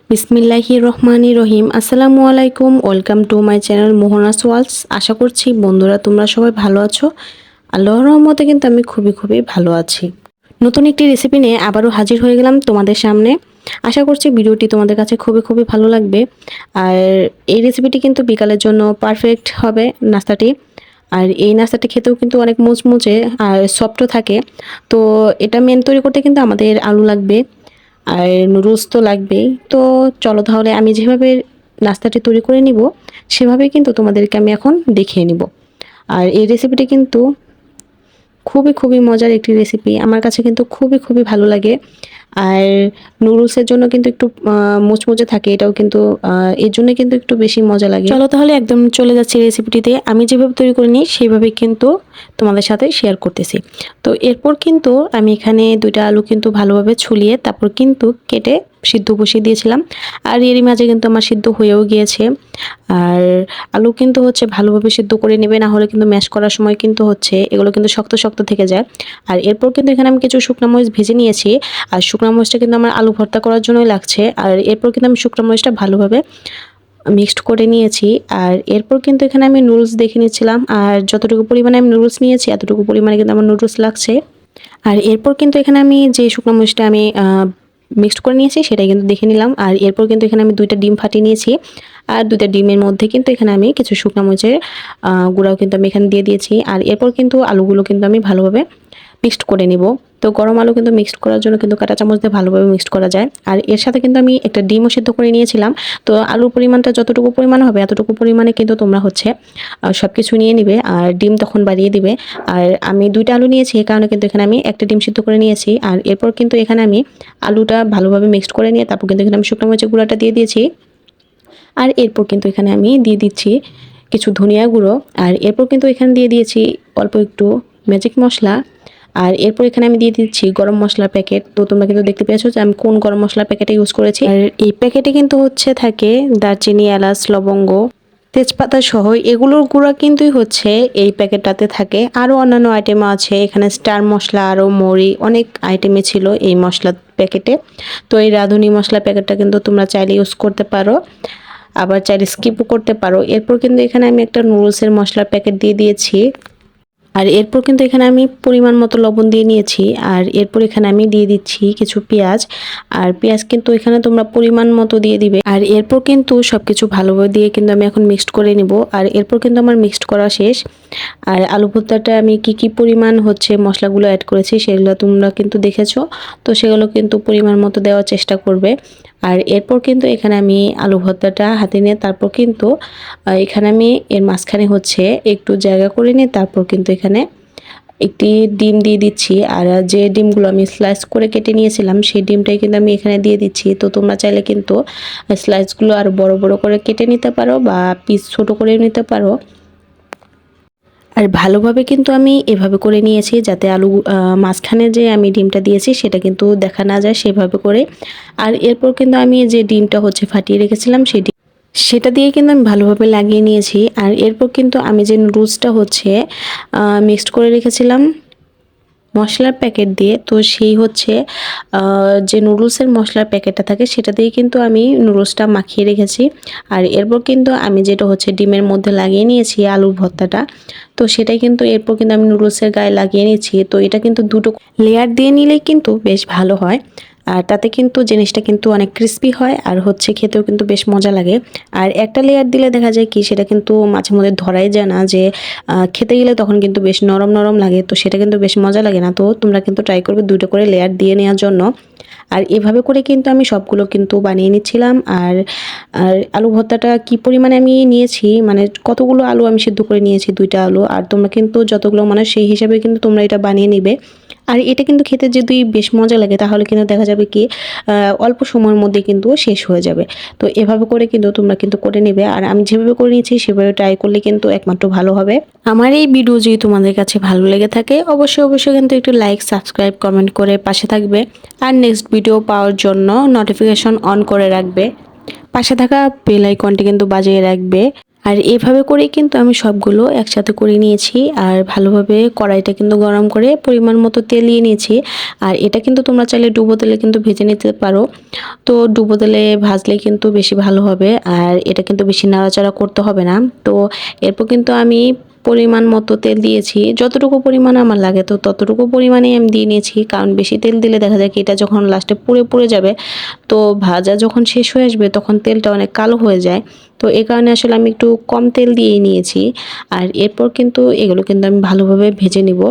বিসমিল্লাহির রহমানির রহিম। আসসালামু আলাইকুম, welcome to my channel Mohonas ওয়ার্লডস। আশা করছি বন্ধুরা তোমরা সবাই ভালো আছো। আল্লাহর রহমতে কিন্তু আমি খুবই ভালো আছি। নতুন একটি রেসিপি নিয়ে আবারও হাজির হয়ে গেলাম তোমাদের সামনে। আশা করছি ভিডিওটি তোমাদের কাছে খুবই ভালো লাগবে। আর এই রেসিপিটি কিন্তু বিকালের জন্য পারফেক্ট হবে নাস্তাটি। আর এই নাস্তাটি খেতেও কিন্তু অনেক মুচমুচে আর সফটও থাকে। তো এটা মেন তৈরি করতে কিন্তু আমাদের আলু লাগবে আর নুডলস তো লাগবেই। তো চলো তাহলে আমি যেভাবে নাস্তাটি তৈরি করে নিব সেভাবেই কিন্তু তোমাদেরকে আমি এখন দেখিয়ে নিব। আর এই রেসিপিটি কিন্তু খুবই মজার একটি রেসিপি, আমার কাছে কিন্তু খুবই ভালো লাগে। আর নুডলসের জন্য কিন্তু একটু মুচমুচে থাকে, এটাও কিন্তু এর জন্য কিন্তু একটু বেশি মজা লাগে। চলো তাহলে একদম চলে যাচ্ছি রেসিপিটিতে। আমি যেভাবে তৈরি করে নিই সেইভাবে কিন্তু তোমাদের সাথে শেয়ার করতেছি। তো এরপর কিন্তু আমি এখানে দুইটা আলু কিন্তু ভালোভাবে ছুলিয়ে তারপর কিন্তু কেটে সিদ্ধ বসিয়ে দিয়েছিলাম। আর এরই মাঝে কিন্তু আমার সিদ্ধ হয়েও গিয়েছে। আর আলু কিন্তু হচ্ছে ভালোভাবে সিদ্ধ করে নেবে, না হলে কিন্তু ম্যাশ করার সময় কিন্তু হচ্ছে এগুলো কিন্তু শক্ত থেকে যায়। আর এরপর কিন্তু এখানে আমি কিছু শুকনো মরিচ ভেজে নিয়েছি। আর শুকনো মরিচটা কিন্তু আমার আলু ভর্তা করার জন্যই লাগছে। আর এরপর কিন্তু আমি শুকনো মরিচটা ভালোভাবে মিক্সড করে নিয়েছি। আর এরপর কিন্তু এখানে আমি নুডলস দেখে নিচ্ছিলাম, আর যতটুকু পরিমাণে আমি নুডলস নিয়েছি এতটুকু পরিমাণে কিন্তু আমার নুডলস লাগছে। আর এরপর কিন্তু এখানে আমি যে শুকনো মরিচটা আমি মিক্সড করে নিয়েছি সেটাই কিন্তু দেখে নিলাম। আর এরপর কিন্তু এখানে আমি দুইটা ডিম ফাটিয়ে নিয়েছি। আর দুইটা ডিমের মধ্যে কিন্তু এখানে আমি কিছু শুকনো মরিচের গুঁড়াও কিন্তু আমি এখানে দিয়ে দিয়েছি। আর এরপর কিন্তু আলুগুলো কিন্তু আমি ভালোভাবে মিক্সড করে নিব। তো গরম আলু কিন্তু মিক্সড করার জন্য কিন্তু কাঁটা চামচ দিয়ে ভালোভাবে মিক্সড করা যায়। আর এর সাথে কিন্তু আমি একটা ডিমও সিদ্ধ করে নিয়েছিলাম। তো আলুর পরিমাণটা যতটুকু পরিমাণ হবে এতটুকু পরিমাণে কিন্তু তোমরা হচ্ছে সব কিছু নিয়ে নিবে, আর ডিম তখন বাড়িয়ে দিবে। আর আমি দুইটা আলু নিয়েছি, এই কারণে কিন্তু এখানে আমি একটা ডিম সিদ্ধ করে নিয়েছি। আর এরপর কিন্তু এখানে আমি আলুটা ভালোভাবে মিক্সড করে নিয়ে তারপর কিন্তু এখানে আমি শুকনো মরিচের গুঁড়াটা দিয়ে দিয়েছি। আর এরপর কিন্তু এখানে আমি দিয়ে দিচ্ছি কিছু ধনিয়া গুঁড়ো। আর এরপর কিন্তু এখানে দিয়ে দিয়েছি অল্প একটু ম্যাজিক মশলা। আর এরপর এখানে আমি দিয়ে দিচ্ছি গরম মশলার প্যাকেট। তো তোমরা কিন্তু দেখতে পেয়েছো যে আমি কোন গরম মশলার প্যাকেটে ইউজ করেছি। আর এই প্যাকেটে কিন্তু হচ্ছে থাকে দারচিনি, এলাচ, লবঙ্গ, তেজপাতা সহ এগুলোর গুঁড়া কিন্তুই হচ্ছে এই প্যাকেটটাতে থাকে। আরও অন্যান্য আইটেমও আছে, এখানে স্টার মশলা, আরও মরি, অনেক আইটেমে ছিল এই মশলা প্যাকেটে। তো এই রাঁধুনি মশলা প্যাকেটটা কিন্তু তোমরা চাইলে ইউজ করতে পারো, আবার চাইলে স্কিপও করতে পারো। এরপর কিন্তু এখানে আমি একটা নুডলসের মশলার প্যাকেট দিয়ে দিয়েছি। আর এরপর কিন্তু এখানে আমি পরিমাণ মতো লবণ দিয়ে নিয়েছি। আর এরপর এখানে আমি দিয়ে দিচ্ছি কিছু পেঁয়াজ। আর পেঁয়াজ কিন্তু এখানে তোমরা পরিমাণ মতো দিয়ে দিবে। আর এরপর কিন্তু সবকিছু ভালোভাবে দিয়ে কিন্তু আমি এখন মিক্সড করে নিব। আর এরপর কিন্তু আমার মিক্সড করা শেষ। আর আলু ভর্তাটা আমি কি পরিমাণ হচ্ছে মশলাগুলো অ্যাড করেছি সেগুলো তোমরা কিন্তু দেখেছো। তো সেগুলো কিন্তু পরিমাণ মতো দেওয়ার চেষ্টা করবে। আর এরপর কিন্তু এখানে আমি আলু ভর্তাটা হাতে নিয়ে তারপর কিন্তু এখানে আমি এর মাঝখানে হচ্ছে একটু জায়গা করে নিয়ে তারপর কিন্তু এখানে একটি ডিম দিয়ে দিচ্ছি। আর যে ডিমগুলো আমি স্লাইস করে কেটে নিয়েছিলাম সেই ডিমটাই কিন্তু আমি এখানে দিয়ে দিচ্ছি। তো তোমরা চাইলে কিন্তু স্লাইসগুলো আরও বড় করে কেটে নিতে পারো বা পিস ছোট করে নিতে পারো। আর ভালোভাবে কিন্তু আমি এভাবে করে নিয়েছি যাতে আলু মাঝখানে যে আমি ডিমটা দিয়েছি সেটা কিন্তু দেখা না যায় সেভাবে করে। আর এরপর কিন্তু আমি যে ডিমটা হচ্ছে ফাটিয়ে রেখেছিলাম সেটা দিয়ে কিন্তু আমি ভালোভাবে লাগিয়ে নিয়েছি। আর এরপর কিন্তু আমি যে নুডলসটা হচ্ছে মিক্সড করে রেখেছিলাম মশলার প্যাকেট দিয়ে, তো সেই হচ্ছে যে নুডলসের মশলার প্যাকেটটা থাকে সেটা দিয়ে কিন্তু আমি নুডলসটা মাখিয়ে রেখেছি। আর এরপর কিন্তু আমি যেটা হচ্ছে ডিমের মধ্যে লাগিয়ে নিয়েছি আলুর ভর্তাটা, তো সেটাই কিন্তু এরপর কিন্তু আমি নুডলসের গায়ে লাগিয়ে নিয়েছি। তো এটা কিন্তু দুটো লেয়ার দিয়ে নিলেই কিন্তু বেশ ভালো হয়। আর তাতে কিন্তু জিনিসটা কিন্তু অনেক ক্রিস্পি হয় আর হচ্ছে খেতেও কিন্তু বেশ মজা লাগে। আর একটা লেয়ার দিলে দেখা যায় কি সেটা কিন্তু মাঝে মধ্যে ধরাই যায় না, যে খেতে গেলে তখন কিন্তু বেশ নরম লাগে, তো সেটা কিন্তু বেশ মজা লাগে না। তো তোমরা কিন্তু ট্রাই করবে দুটো করে লেয়ার দিয়ে নেওয়ার জন্য। আর এভাবে করে কিন্তু আমি সবগুলো কিন্তু বানিয়ে নিচ্ছিলাম। আর আর আলু ভর্তাটা কি পরিমাণে আমি নিয়েছি, মানে কতগুলো আলু আমি সিদ্ধ করে নিয়েছি, দুইটা আলু। আর তোমরা কিন্তু যতগুলো মানে সেই হিসাবে কিন্তু তোমরা এটা বানিয়ে নিবে। আর এটা কিন্তু খেতে যদি বেশ মজা লাগে তাহলে কিন্তু দেখা যাবে কি অল্প সময়ের মধ্যে কিন্তু শেষ হয়ে যাবে। তো এভাবে করে কিন্তু তোমরা কিন্তু করে নেবে। আর আমি যেভাবে করে নিয়েছি সেভাবে ট্রাই করলে কিন্তু একমাত্র ভালো হবে। আমার এই ভিডিও যদি তোমাদের কাছে ভালো লেগে থাকে অবশ্যই কিন্তু একটু লাইক, সাবস্ক্রাইব, কমেন্ট করে পাশে থাকবে। আর নেক্সট ভিডিও পাওয়ার জন্য নোটিফিকেশন অন করে রাখবে। পাশে থাকা বেল আইকনটি কিন্তু বাজিয়ে রাখবে। আর এভাবে করেই কিন্তু আমি সবগুলো একসাথে করে নিয়েছি। আর ভালোভাবে কড়াইটা কিন্তু গরম করে পরিমাণ মতো তেল দিয়ে নিয়েছি। আর এটা কিন্তু তোমরা চাইলে ডুবো তেলে কিন্তু ভেজে নিতে পারো। তো ডুবো তেলে ভাজলে কিন্তু বেশি ভালো হবে। আর এটা কিন্তু বেশি নাড়াচাড়া করতে হবে না। তো এরপর কিন্তু আমি পরিমাণ মতো তেল দিয়েছি। যতটুকু পরিমাণ আমার লাগে তো ততটুকু পরিমাণেই আমি দিয়ে নিয়েছি। কারণ বেশি তেল দিলে দেখা যায় কি এটা যখন লাস্টে পুড়ে যাবে, তো ভাজা যখন শেষ হয়ে আসবে তখন তেলটা অনেক কালো হয়ে যায়। তো এই কারণে আসলে আমি একটু কম তেল দিয়েই নিয়েছি। আর এরপর কিন্তু এগুলো কিন্তু আমি ভালোভাবে ভেজে নিব।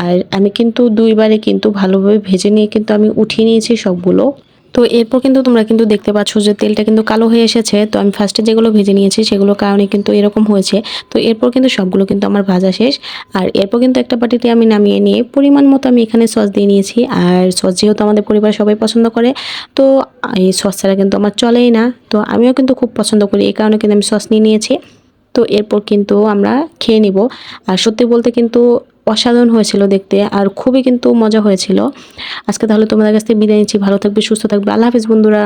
আর আমি কিন্তু ২ বারে কিন্তু ভালোভাবে ভেজে নিয়ে কিন্তু আমি উঠিয়ে নিয়েছি সবগুলো। তো এরপর কিন্তু তোমরা কিন্তু দেখতে পাচ্ছ যে তেলটা কিন্তু কালো হয়ে এসেছে। তো আমি ফার্স্টে যেগুলো ভেজে নিয়েছি সেগুলোর কারণে কিন্তু এরকম হয়েছে। তো এরপর কিন্তু সবগুলো কিন্তু আমার ভাজা শেষ। আর এরপর কিন্তু একটা বাটিতে আমি নামিয়ে নিয়ে পরিমাণ মতো আমি এখানে সস দিয়ে নিয়েছি। আর সস যেহেতু আমাদের পরিবারের সবাই পছন্দ করে, তো এই সস ছাড়া কিন্তু আমার চলেই না। তো আমিও কিন্তু খুব পছন্দ করি, এই কারণে কিন্তু আমি সস নিয়ে নিয়েছি। তো এরপর কিন্তু আমরা খেয়ে নিব। আর সত্যি বলতে কিন্তু অসাধারণ হয়েছিল দেখতে, আর খুবই কিন্তু মজা হয়েছিল। আজকে তাহলে তোমাদের কাছ থেকে বিদায় নিচ্ছি। ভালো থাকবে, সুস্থ থাকবে। আল্লাহ হাফেজ বন্ধুরা।